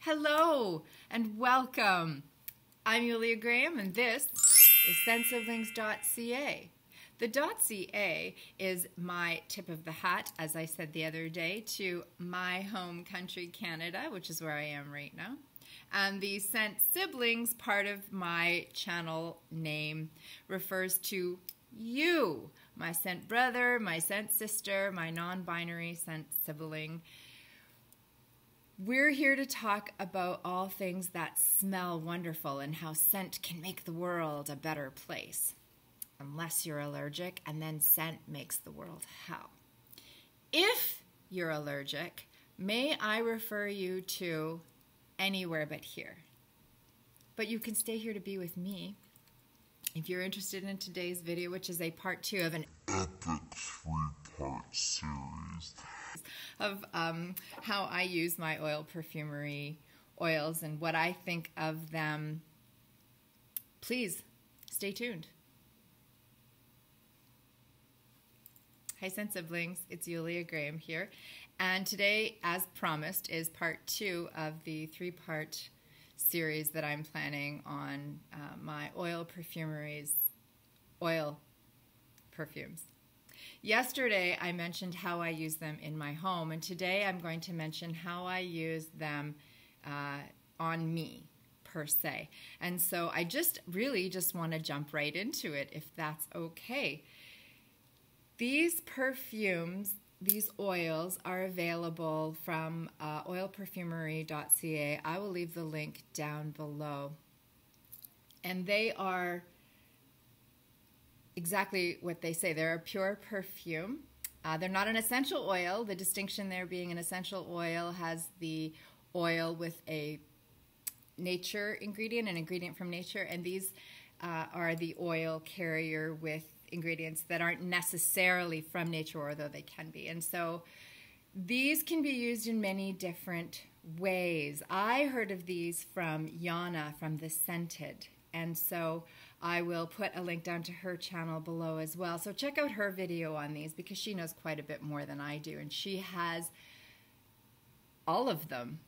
Hello and welcome. I'm Julia Graham and this is ScentSiblingsDotC.A. The .ca is my tip of the hat, as I said the other day, to my home country, Canada, which is where I am right now. And the Scent Siblings part of my channel name refers to you, my scent brother, my scent sister, my non-binary scent sibling. We're here to talk about all things that smell wonderful and how scent can make the world a better place. Unless you're allergic, and then scent makes the world hell. If you're allergic, may I refer you to anywhere but here. But you can stay here to be with me. If you're interested in today's video, which is a part 2 of an epic 3-part series of how I use my Oil Perfumery oils and what I think of them, please stay tuned. Hi Scent Siblings, it's Julia Graham here, and today, as promised, is part 2 of the 3-part series that I'm planning on my Oil Perfumery's oil perfumes. Yesterday, I mentioned how I use them in my home, and today I'm going to mention how I use them on me, per se. And so I really just want to jump right into it, if that's okay. These perfumes, these oils, are available from oilperfumery.ca. I will leave the link down below. And they are exactly what they say. They're a pure perfume. They're not an essential oil. The distinction there being an essential oil has the oil with a nature ingredient, an ingredient from nature, and these are the oil carrier with ingredients that aren't necessarily from nature, although they can be. And so these can be used in many different ways. I heard of these from Yana from The Scented, and so I will put a link down to her channel below as well. So check out her video on these because she knows quite a bit more than I do, and she has all of them,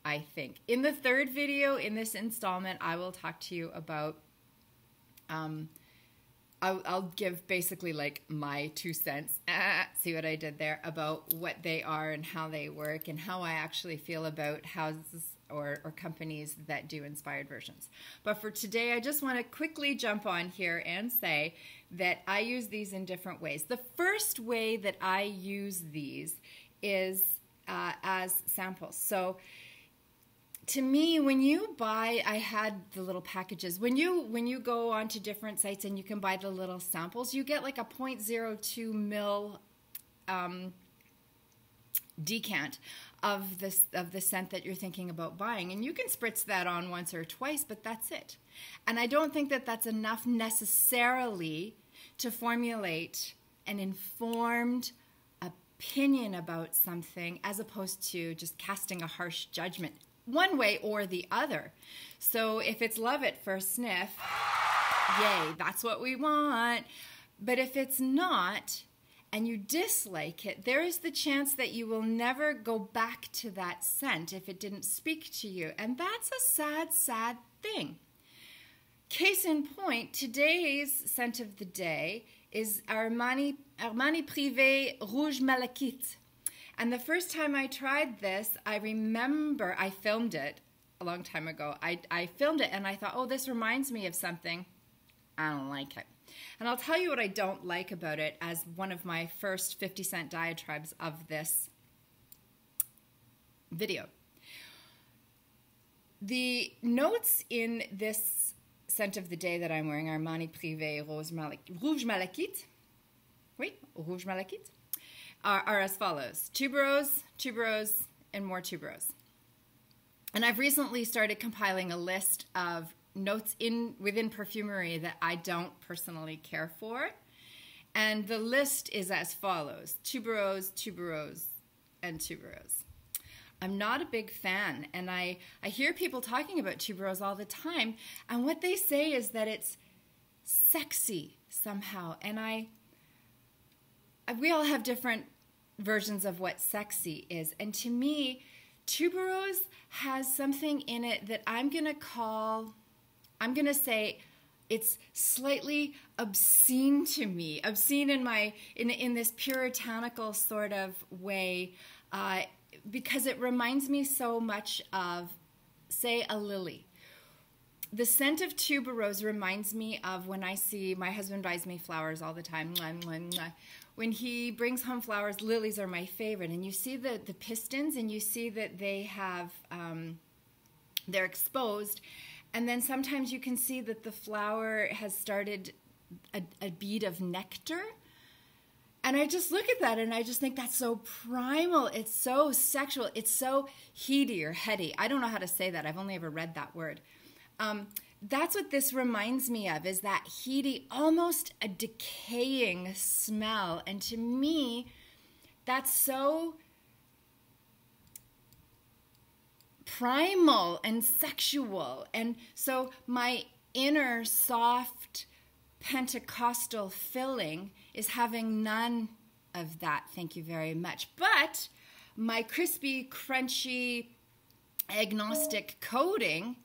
I think. In the 3rd video in this installment, I will talk to you about I'll give basically like my 2 cents, see what I did there, about what they are and how they work and how I actually feel about houses or companies that do inspired versions. But for today, I just want to quickly jump on here and say that I use these in different ways. The first way that I use these is as samples. So to me, when you buy, I had the little packages. When you go onto different sites and you can buy the little samples, you get like a 0.02 ml decant of the scent that you're thinking about buying, and you can spritz that on once or twice, but that's it. And I don't think that that's enough necessarily to formulate an informed opinion about something, as opposed to just casting a harsh judgment one way or the other. So if it's love at first sniff, yay, that's what we want. But if it's not, and you dislike it, there is the chance that you will never go back to that scent if it didn't speak to you. And that's a sad, sad thing. Case in point, today's scent of the day is Armani Privé Rouge Malachite. And the first time I tried this, I remember I filmed it a long time ago. I filmed it and I thought, oh, this reminds me of something. I don't like it. And I'll tell you what I don't like about it as one of my first 50-cent diatribes of this video. The notes in this scent of the day that I'm wearing, Armani Privé Rouge Malachite, wait, Rouge Malachite, are as follows: tuberose, and more tuberose. And I've recently started compiling a list of notes within perfumery that I don't personally care for. And the list is as follows: tuberose, tuberose, and tuberose. I'm not a big fan, and I hear people talking about tuberose all the time, and what they say is that it's sexy somehow. And we all have different versions of what sexy is. And to me, tuberose has something in it that I'm going to say it's slightly obscene to me, obscene in this puritanical sort of way, because it reminds me so much of, say, a lily. The scent of tuberose reminds me of when I see, my husband buys me flowers all the time. When he brings home flowers, lilies are my favorite. And you see the pistons, and you see that they have, they're exposed. And then sometimes you can see that the flower has started a bead of nectar. And I just look at that and I just think that's so primal. It's so sexual. It's so heady or heady. I don't know how to say that. I've only ever read that word. That's what this reminds me of, is that heady, almost a decaying smell. And to me, that's so primal and sexual. And so my inner soft Pentecostal filling is having none of that, thank you very much. But my crispy, crunchy, agnostic coating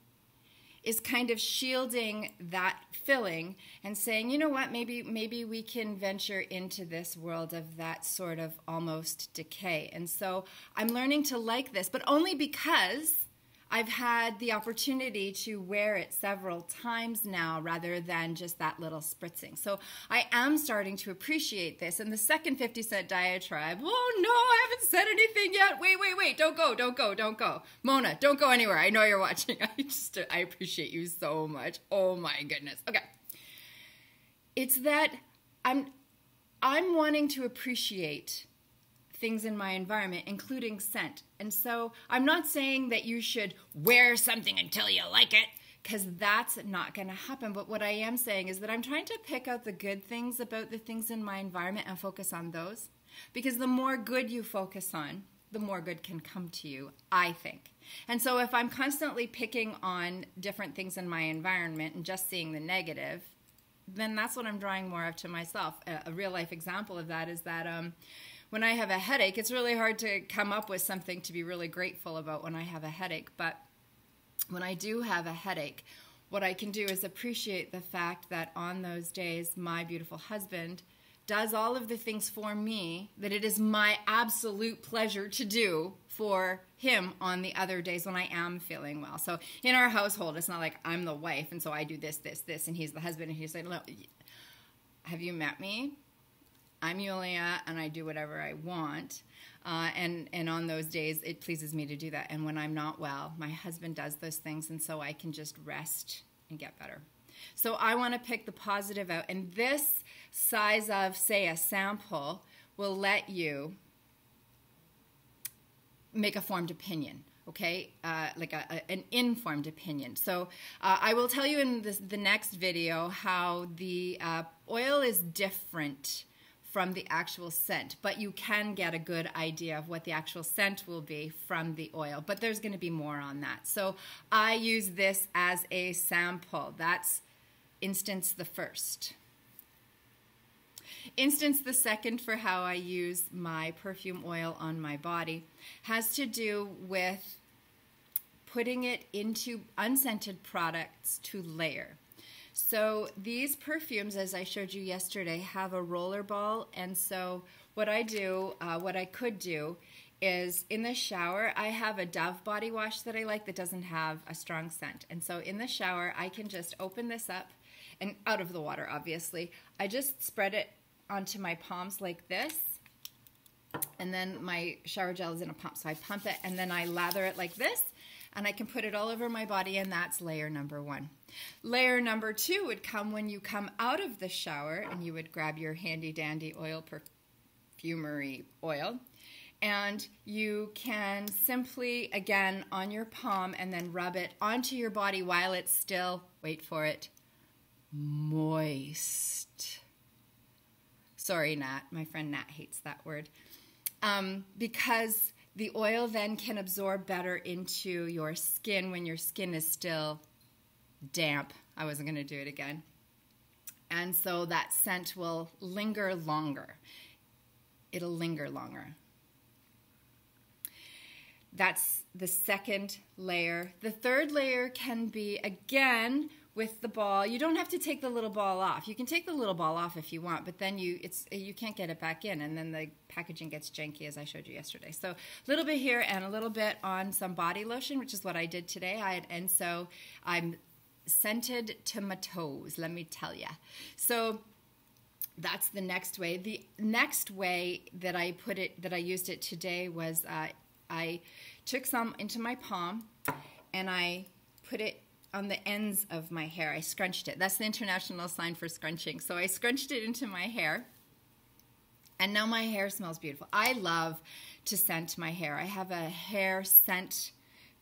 is kind of shielding that filling and saying, you know what, maybe we can venture into this world of that sort of almost decay. And so I'm learning to like this, but only because I've had the opportunity to wear it several times now rather than just that little spritzing. So I am starting to appreciate this. And the second 50-cent diatribe, oh no, I haven't said anything yet. Wait, don't go. Mona, don't go anywhere. I know you're watching. I appreciate you so much. Oh my goodness. Okay. It's that I'm wanting to appreciate things in my environment, including scent. And so I'm not saying that you should wear something until you like it, because that's not going to happen. But what I am saying is that I'm trying to pick out the good things about the things in my environment and focus on those. Because the more good you focus on, the more good can come to you, I think. And so if I'm constantly picking on different things in my environment and just seeing the negative, then that's what I'm drawing more of to myself. A real life example of that is that when I have a headache, it's really hard to come up with something to be really grateful about when I have a headache. But when I do have a headache, what I can do is appreciate the fact that on those days, my beautiful husband does all of the things for me that it is my absolute pleasure to do for him on the other days when I am feeling well. So in our household, it's not like I'm the wife, and so I do this, and he's the husband, and he's like, no, have you met me? I'm Yulia, and I do whatever I want, and on those days, it pleases me to do that. And when I'm not well, my husband does those things, and so I can just rest and get better. So I want to pick the positive out, and this size of, say, a sample will let you make a formed opinion. Okay, like an informed opinion. So I will tell you in the next video how the oil is different from the actual scent, but you can get a good idea of what the actual scent will be from the oil, but there's going to be more on that. So I use this as a sample. That's instance the first. Instance the second for how I use my perfume oil on my body has to do with putting it into unscented products to layer. So these perfumes, as I showed you yesterday, have a roller ball, and so what I do, what I could do is in the shower, I have a Dove body wash that I like that doesn't have a strong scent. And so in the shower, I can just open this up, and out of the water, obviously. I just spread it onto my palms like this, and then my shower gel is in a pump, so I pump it, and then I lather it like this, and I can put it all over my body, and that's layer number one. Layer number two would come when you come out of the shower, and you would grab your handy-dandy Oil Perfumery oil, and you can simply, again, on your palm, and then rub it onto your body while it's still, wait for it, moist. Sorry, Nat. My friend Nat hates that word. Because the oil then can absorb better into your skin when your skin is still damp. I wasn't going to do it again. And so that scent will linger longer. It'll linger longer. That's the second layer. The third layer can be, again, with the ball. You don't have to take the little ball off. You can take the little ball off if you want, but then you can't get it back in, and then the packaging gets janky, as I showed you yesterday. So a little bit here and a little bit on some body lotion, which is what I did today. And so I'm scented to my toes, let me tell you. So that's the next way. The next way that I used it today was I took some into my palm and I put it on the ends of my hair. I scrunched it. That's the international sign for scrunching. So I scrunched it into my hair, and now my hair smells beautiful. I love to scent my hair. I have a hair scent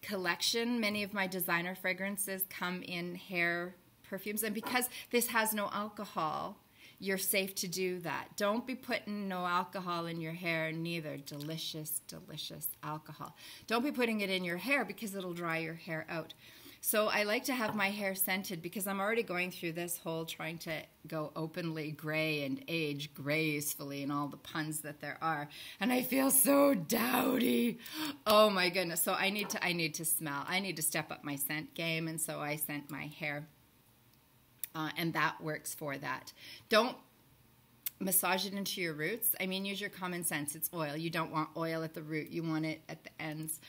collection. Many of my designer fragrances come in hair perfumes, and because this has no alcohol, you're safe to do that. Don't be putting no alcohol in your hair, neither. Delicious, delicious alcohol. Don't be putting it in your hair because it'll dry your hair out. So I like to have my hair scented because I'm already going through this whole trying to go openly gray and age gracefully and all the puns that there are. And I feel so dowdy. Oh my goodness. So I need to smell. I need to step up my scent game, and so I scent my hair. And that works for that. Don't massage it into your roots. I mean, use your common sense. It's oil. You don't want oil at the root. You want it at the ends.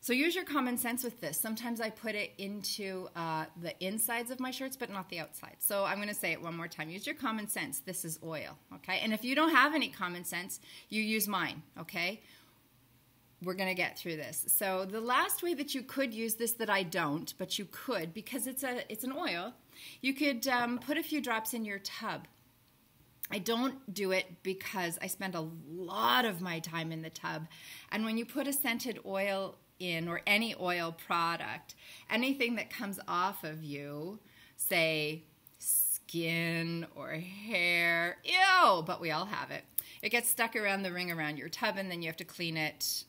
So use your common sense with this. Sometimes I put it into the insides of my shirts, but not the outside. So I'm going to say it one more time. Use your common sense. This is oil, okay? And if you don't have any common sense, you use mine, okay? We're going to get through this. So the last way that you could use this, that I don't, but you could, because it's an oil, you could put a few drops in your tub. I don't do it because I spend a lot of my time in the tub. And when you put a scented oil in, or any oil product, anything that comes off of you, say skin or hair, ew, but we all have it. It gets stuck around the ring around your tub, and then you have to clean it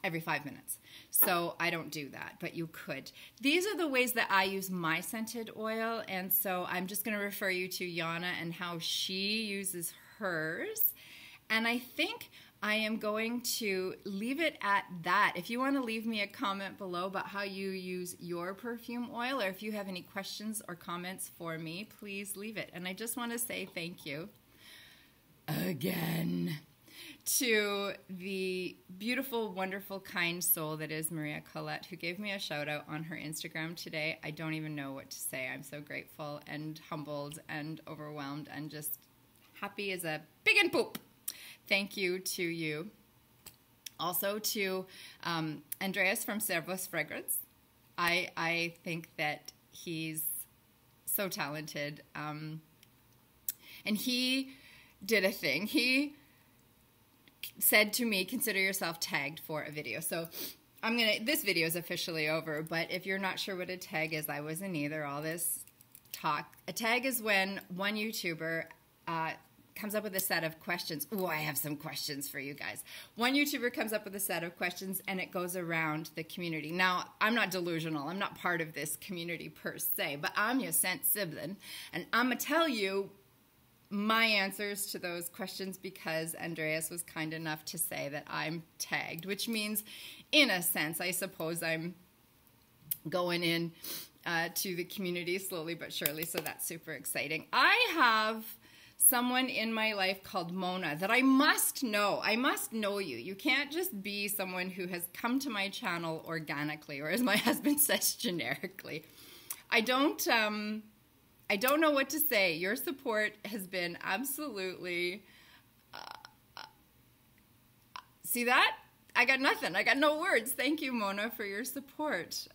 every 5 minutes. So I don't do that, but you could. These are the ways that I use my scented oil, and so I'm just going to refer you to Yana and how she uses hers. And I think I am going to leave it at that. If you want to leave me a comment below about how you use your perfume oil, or if you have any questions or comments for me, please leave it. And I just want to say thank you again to the beautiful, wonderful, kind soul that is Maria Colette, who gave me a shout out on her Instagram today. I don't even know what to say. I'm so grateful and humbled and overwhelmed and just happy as a pig in poop. Thank you to you. Also to Andreas from Servos Fragrance. I think that he's so talented. And he did a thing. He said to me, consider yourself tagged for a video. So this video is officially over, but if you're not sure what a tag is, I wasn't either, all this talk. A tag is when one YouTuber comes up with a set of questions. Oh, I have some questions for you guys. One YouTuber comes up with a set of questions, and it goes around the community. Now, I'm not delusional. I'm not part of this community per se, but I'm your scent sibling, and I'm going to tell you my answers to those questions because Andreas was kind enough to say that I'm tagged, which means, in a sense, I suppose I'm going in to the community slowly but surely, so that's super exciting. I have someone in my life called Mona that I must know. I must know you. You can't just be someone who has come to my channel organically, or as my husband says, generically. I don't know what to say. Your support has been absolutely... see that? I got nothing. I got no words. Thank you, Mona, for your support.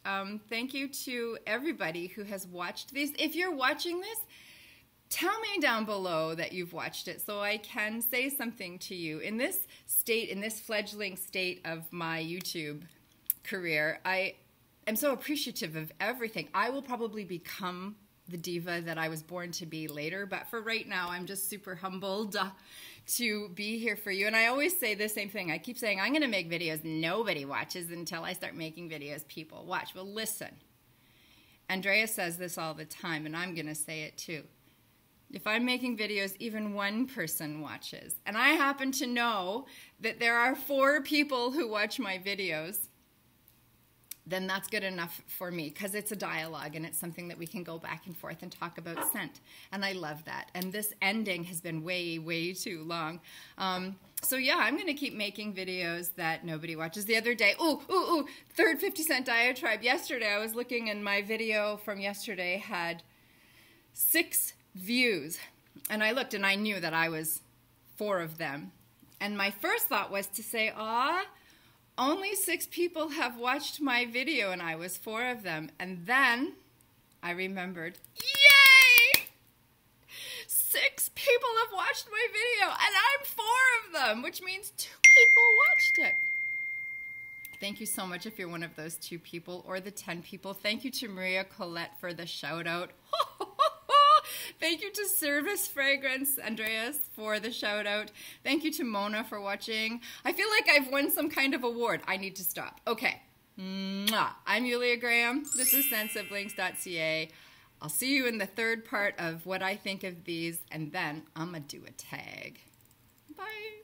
Thank you to everybody who has watched these. If you're watching this, tell me down below that you've watched it so I can say something to you. In this state, in this fledgling state of my YouTube career, I am so appreciative of everything. I will probably become the diva that I was born to be later, but for right now, I'm just super humbled to be here for you. And I always say the same thing. I keep saying, I'm going to make videos nobody watches until I start making videos people watch. Well, listen. Andreas says this all the time, and I'm going to say it too. if I'm making videos, even one person watches, and I happen to know that there are 4 people who watch my videos, then that's good enough for me, because it's a dialogue and it's something that we can go back and forth and talk about scent. And I love that. And this ending has been way, way too long. So yeah, I'm going to keep making videos that nobody watches. The other day, third 50 cent diatribe. Yesterday, I was looking and my video from yesterday had 6 views. And I looked and I knew that I was 4 of them. And my first thought was to say, only 6 people have watched my video and I was 4 of them. And then I remembered, yay! 6 people have watched my video and I'm 4 of them, which means 2 people watched it. Thank you so much if you're one of those 2 people or the 10 people. Thank you to Maria Colette for the shout out. Thank you to Service Fragrance, Andreas, for the shout out. Thank you to Mona for watching. I feel like I've won some kind of award. I need to stop. Okay. I'm Yulia Graham. This is ScentSiblingsDotC.A. I'll see you in the 3rd part of what I think of these, and then I'm going to do a tag. Bye.